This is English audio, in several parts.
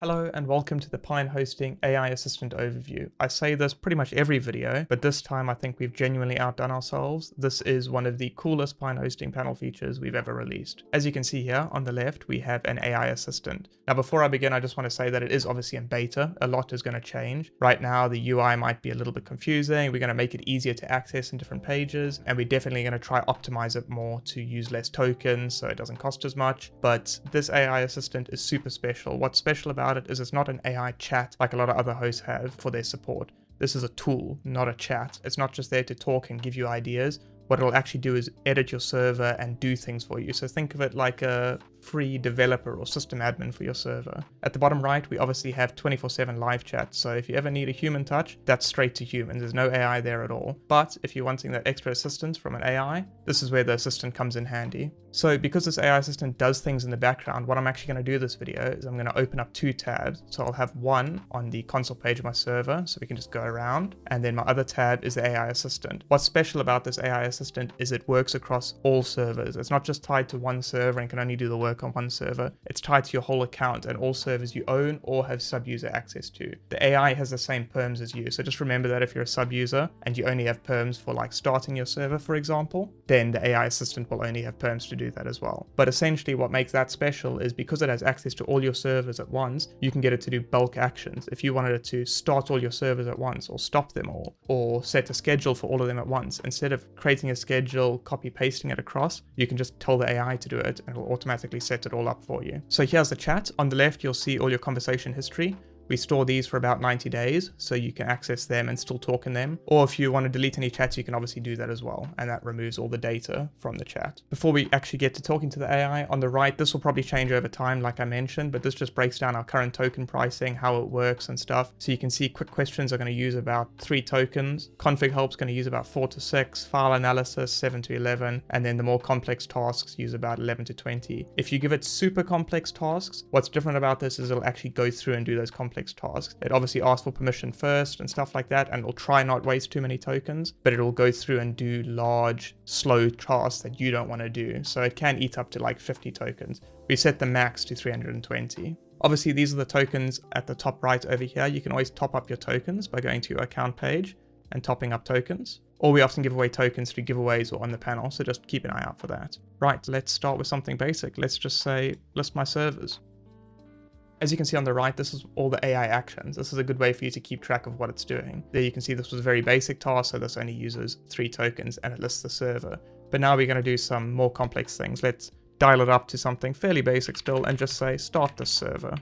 Hello and welcome to the Pine Hosting AI Assistant overview. I say this pretty much every video, but this time I think we've genuinely outdone ourselves. This is one of the coolest Pine Hosting panel features we've ever released. As you can see here on the left, we have an AI assistant. Now before I begin, I just want to say that it is obviously in beta. A lot is going to change. Right now the UI might be a little bit confusing. We're going to make it easier to access in different pages, and we're definitely going to try optimize it more to use less tokens so it doesn't cost as much. But this AI assistant is super special. What's special about it is it's not an AI chat like a lot of other hosts have for their support. This is a tool, not a chat. It's not just there to talk and give you ideas. What it'll actually do is edit your server and do things for you. So think of it like a free developer or system admin for your server. At the bottom right, we obviously have 24/7 live chat. So if you ever need a human touch, that's straight to human. There's no AI there at all. But if you're wanting that extra assistance from an AI, this is where the assistant comes in handy. So because this AI assistant does things in the background, what I'm actually going to do this video is I'm going to open up two tabs. So I'll have one on the console page of my server, so we can just go around. And then my other tab is the AI assistant. What's special about this AI assistant is it works across all servers. It's not just tied to one server and can only do the work on one server. It's tied to your whole account and all servers you own or have sub-user access to. The AI has the same perms as you. So just remember that if you're a sub-user and you only have perms for like starting your server, for example, then the AI assistant will only have perms to do that as well. But essentially what makes that special is because it has access to all your servers at once, you can get it to do bulk actions. If you wanted it to start all your servers at once or stop them all, or set a schedule for all of them at once, instead of creating a schedule, copy pasting it across, you can just tell the AI to do it and it will automatically set it all up for you. So here's the chat. On the left, you'll see all your conversation history. We store these for about 90 days, so you can access them and still talk in them. Or if you want to delete any chats, you can obviously do that as well, and that removes all the data from the chat. Before we actually get to talking to the AI, on the right, this will probably change over time, like I mentioned, but this just breaks down our current token pricing, how it works and stuff. So you can see quick questions are going to use about 3 tokens, config help's going to use about 4 to 6, file analysis 7 to 11, and then the more complex tasks use about 11 to 20. If you give it super complex tasks, what's different about this is it'll actually go through and do those complex tasks. It obviously asks for permission first and stuff like that, and it'll try not waste too many tokens, but it'll go through and do large, slow tasks that you don't want to do. So it can eat up to like 50 tokens. We set the max to 320. Obviously, these are the tokens at the top right over here. You can always top up your tokens by going to your account page and topping up tokens. Or we often give away tokens through giveaways or on the panel, so just keep an eye out for that. Right, let's start with something basic. Let's just say, list my servers. As you can see on the right, this is all the AI actions. This is a good way for you to keep track of what it's doing. There you can see this was a very basic task, so this only uses 3 tokens and it lists the server. But now we're going to do some more complex things. Let's dial it up to something fairly basic still and just say start this server.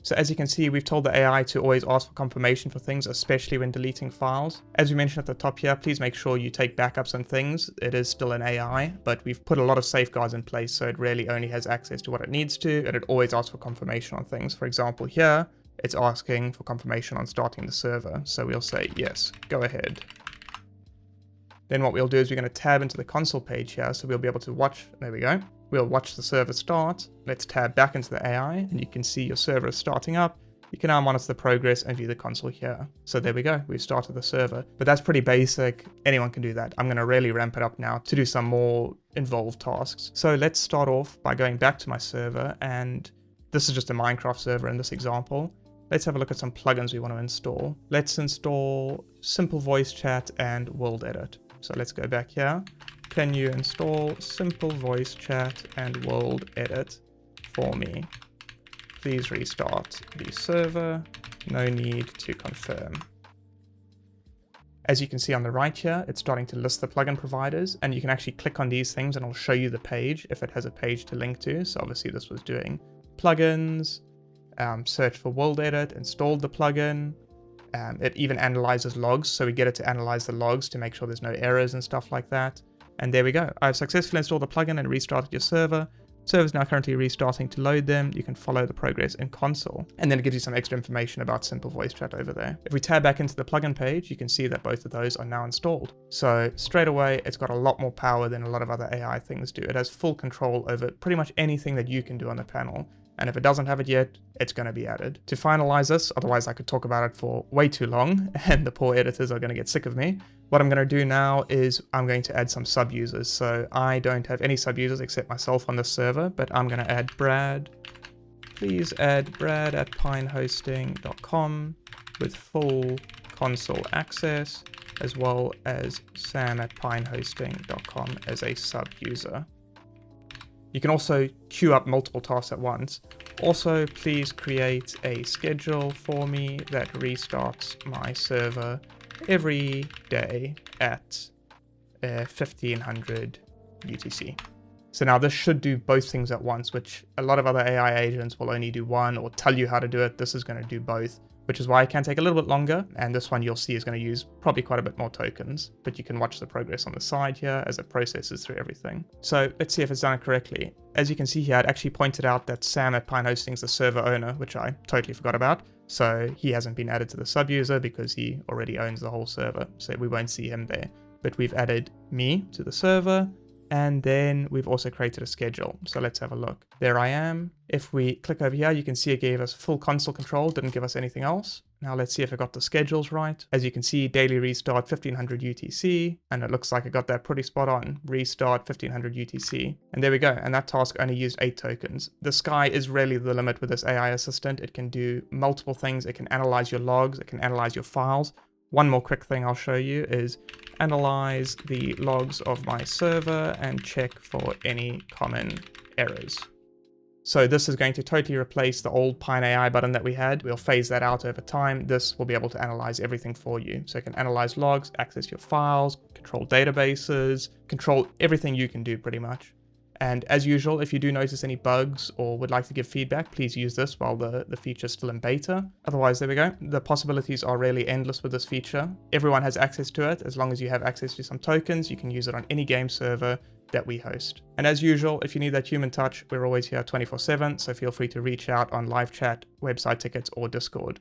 So as you can see, we've told the AI to always ask for confirmation for things, especially when deleting files. As we mentioned at the top here, please make sure you take backups and things. It is still an AI, but we've put a lot of safeguards in place, so it really only has access to what it needs to, and it always asks for confirmation on things. For example, here, it's asking for confirmation on starting the server. So we'll say, yes, go ahead. Then what we'll do is we're going to tab into the console page here, so we'll be able to watch, there we go. We'll watch the server start. Let's tab back into the AI, and you can see your server is starting up. You can now monitor the progress and view the console here. So there we go, we've started the server. But that's pretty basic, anyone can do that. I'm going to really ramp it up now to do some more involved tasks. So let's start off by going back to my server, and this is just a Minecraft server in this example. Let's have a look at some plugins we want to install. Let's install Simple Voice Chat and World Edit. So let's go back here. Can you install Simple Voice Chat and World Edit for me? Please restart the server. No need to confirm. As you can see on the right here, it's starting to list the plugin providers, and you can actually click on these things and it'll show you the page if it has a page to link to. So obviously this was doing plugins, search for World Edit, installed the plugin. It even analyzes logs, so we get it to analyze the logs to make sure there's no errors and stuff like that. And there we go. I've successfully installed the plugin and restarted your server. Server's now currently restarting to load them. You can follow the progress in console. And then it gives you some extra information about Simple Voice Chat over there. If we tab back into the plugin page, you can see that both of those are now installed. So straight away, it's got a lot more power than a lot of other AI things do. It has full control over pretty much anything that you can do on the panel. And if it doesn't have it yet, it's going to be added. To finalize this, otherwise I could talk about it for way too long and the poor editors are going to get sick of me. What I'm going to do now is I'm going to add some sub-users. So I don't have any sub-users except myself on this server, but I'm going to add Brad, please add brad@pinehosting.com with full console access, as well as sam@pinehosting.com as a sub-user. You can also queue up multiple tasks at once. Also, please create a schedule for me that restarts my server every day at 1500 UTC. So now this should do both things at once, which a lot of other AI agents will only do one or tell you how to do it. This is going to do both, which is why it can take a little bit longer. And this one you'll see is going to use probably quite a bit more tokens, but you can watch the progress on the side here as it processes through everything. So let's see if it's done it correctly. As you can see here, it actually pointed out that Sam at Pine Hosting is the server owner, which I totally forgot about. So he hasn't been added to the sub-user because he already owns the whole server. So we won't see him there, but we've added me to the server. And then we've also created a schedule. So let's have a look. There I am. If we click over here, you can see it gave us full console control, didn't give us anything else. Now let's see if I got the schedules right. As you can see, daily restart 1500 UTC, and it looks like I got that pretty spot on. Restart 1500 UTC. And there we go. And that task only used 8 tokens. The sky is really the limit with this AI assistant. It can do multiple things. It can analyze your logs. It can analyze your files. One more quick thing I'll show you is analyze the logs of my server and check for any common errors. So this is going to totally replace the old Pine AI button that we had. We'll phase that out over time. This will be able to analyze everything for you. So it can analyze logs, access your files, control databases, control everything you can do pretty much. And as usual, if you do notice any bugs or would like to give feedback, please use this while the feature is still in beta. Otherwise, there we go. The possibilities are really endless with this feature. Everyone has access to it. As long as you have access to some tokens, you can use it on any game server that we host. And as usual, if you need that human touch, we're always here 24/7, so feel free to reach out on live chat, website tickets, or Discord.